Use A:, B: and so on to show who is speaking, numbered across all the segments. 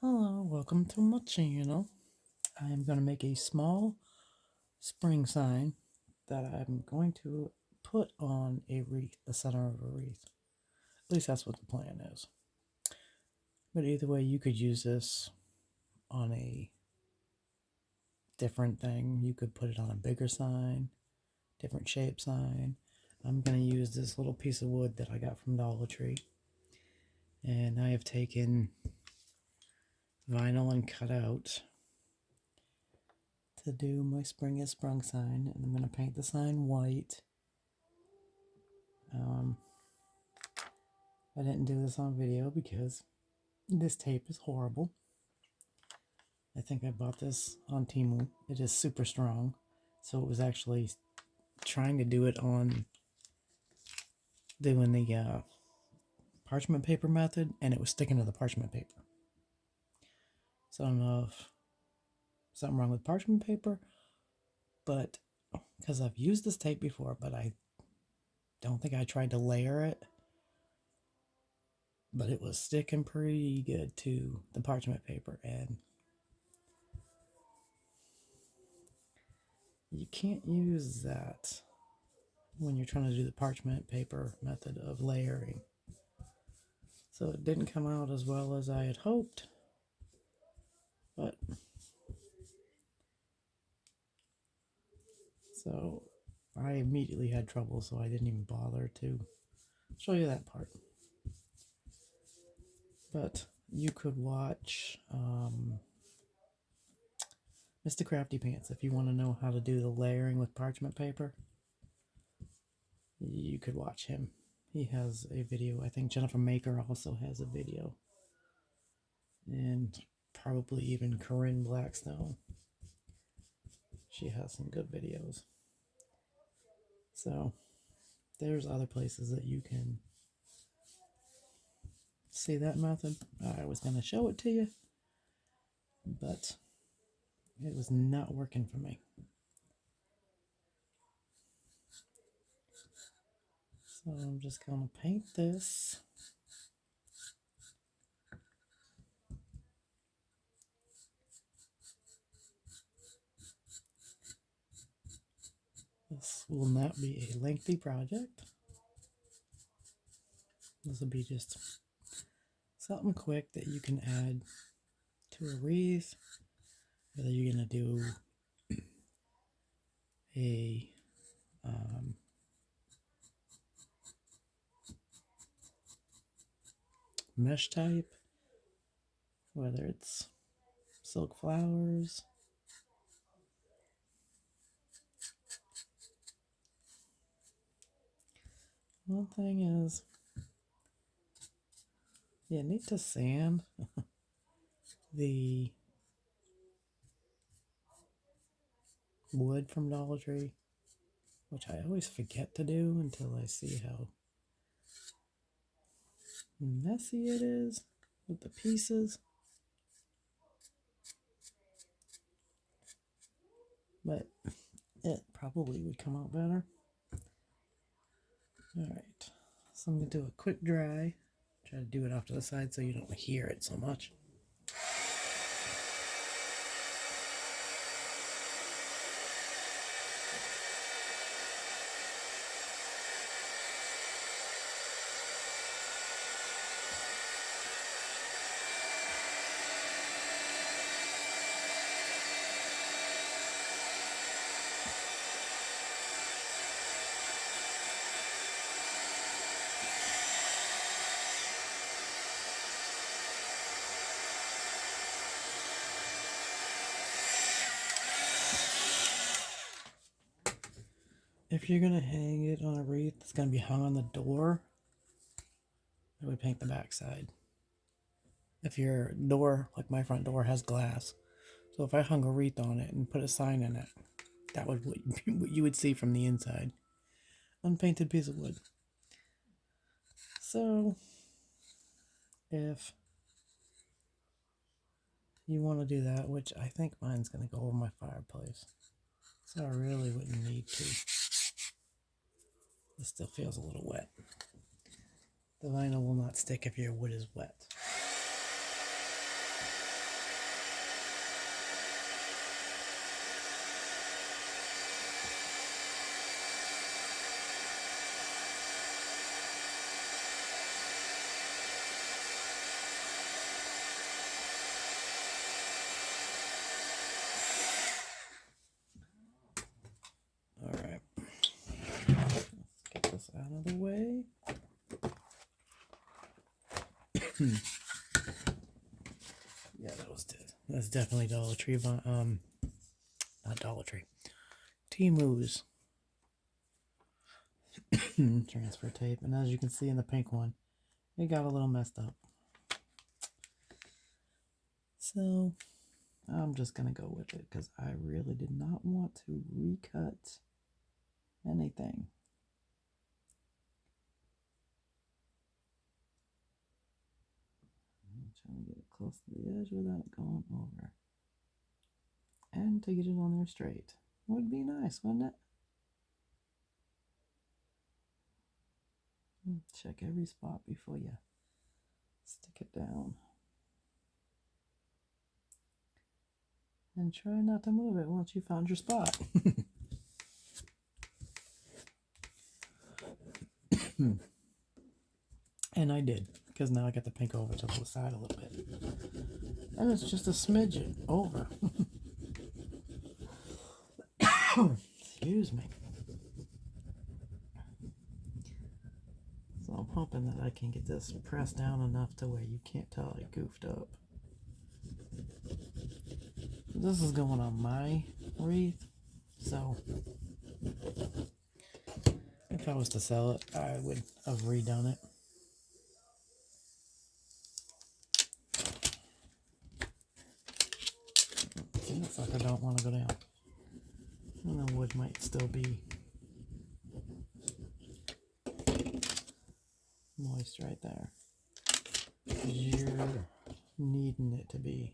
A: Hello, welcome to my channel. I am going to make a small spring sign that I'm going to put on a wreath, the center of a wreath. At least that's what the plan is. But either way, you could use this on a different thing. You could put it on a bigger sign, different shape sign. I'm going to use this little piece of wood that I got from Dollar Tree. And I have taken vinyl and cut out to do my spring is sprung sign, and I'm going to paint the sign white. I didn't do this on video because this tape is horrible. I think I bought this on Temu. It is super strong, so it was actually trying to do it on doing the parchment paper method, and it was sticking to the parchment paper. So I don't know if something wrong with parchment paper, but because I've used this tape before, but I don't think I tried to layer it, but it was sticking pretty good to the parchment paper, and you can't use that when you're trying to do the parchment paper method of layering. So it didn't come out as well as I had hoped, but so I immediately had trouble, so I didn't even bother to show you that part. But you could watch Mr. Crafty Pants if you want to know how to do the layering with parchment paper. You could watch him. He has a video. I think Jennifer Maker also has a video. And probably even Corinne Blackstone. She has some good videos. So there's other places that you can see that method. I was going to show it to you, but it was not working for me. So I'm just going to paint this. This will not be a lengthy project. This will be just something quick that you can add to a wreath. Whether you're going to do a mesh type, whether it's silk flowers, one thing is you need to sand the wood from Dollar Tree, which I always forget to do until I see how messy it is with the pieces. But it probably would come out better. Alright, so I'm going to do a quick dry. Try to do it off to the side so you don't hear it so much. If you're going to hang it on a wreath that's going to be hung on the door, I would paint the back side. If your door, like my front door, has glass, so if I hung a wreath on it and put a sign in it, that would be what you would see from the inside. Unpainted piece of wood. So, if you want to do that, which I think mine's going to go over my fireplace, so I really wouldn't need to. It still feels a little wet. The vinyl will not stick if your wood is wet. Yeah, that's definitely Dollar Tree. Not Dollar Tree. Temu's transfer tape, and as you can see in the pink one, it got a little messed up. So I'm just gonna go with it because I really did not want to recut anything. I'm trying to get it close to the edge without it going over. And to get it on there straight. Would be nice, wouldn't it? Check every spot before you stick it down. And try not to move it once you found your spot. And I did, because now I got the pink over to the side a little bit. And it's just a smidgen over. Excuse me. So I'm hoping that I can get this pressed down enough to where you can't tell I goofed up. This is going on my wreath, so if I was to sell it, I would have redone it. See, that sucker don't want to go down. And the wood might still be moist right there. You're needing it to be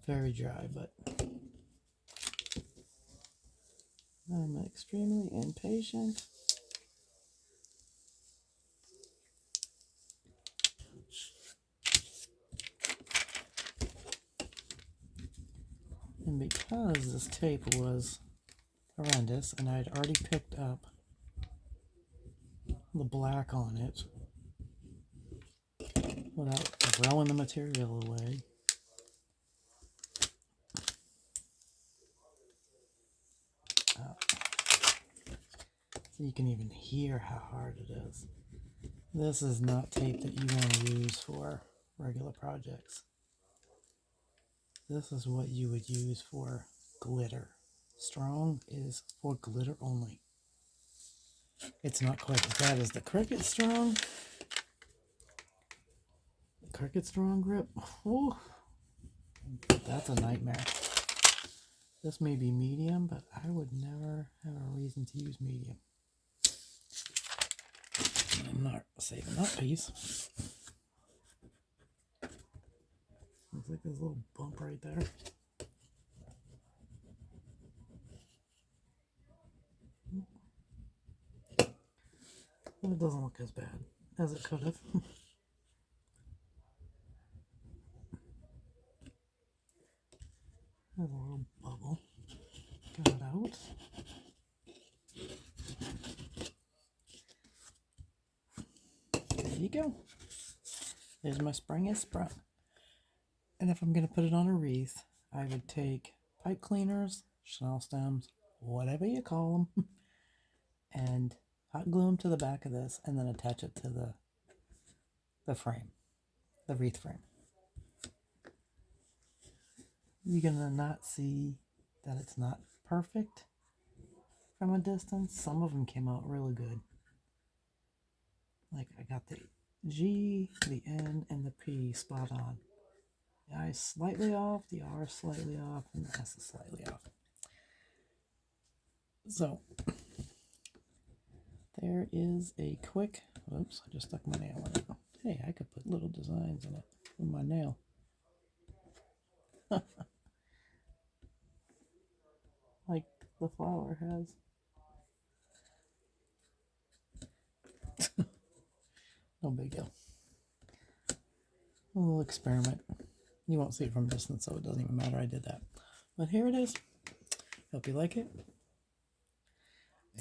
A: very dry, but I'm extremely impatient. And because this tape was horrendous and I'd already picked up the black on it without throwing the material away, so you can even hear how hard it is. This is not tape that you want to use for regular projects. This is what you would use for glitter. Strong is for glitter only. It's not quite as bad as the Cricut Strong. The Cricut Strong grip, oh, that's a nightmare. This may be medium, but I would never have a reason to use medium. I'm not saving that piece. Looks like there's a little bump right there. Well, it doesn't look as bad as it could have. There's a little bubble. Got it out. There you go. There's my spring is sprung. And if I'm going to put it on a wreath, I would take pipe cleaners, Chanel stems, whatever you call them, and hot glue them to the back of this and then attach it to the frame, the wreath frame. You're going to not see that it's not perfect from a distance. Some of them came out really good. Like I got the G, the N, and the P spot on. The I is slightly off, the R is slightly off, and the S is slightly off. So, there is a quick, whoops, I just stuck my nail in it. Hey, I could put little designs in it with my nail. Like the flower has. No big deal. A little experiment. You won't see it from distance, so it doesn't even matter I did that. But here it is. Hope you like it.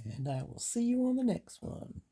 A: And I will see you on the next one.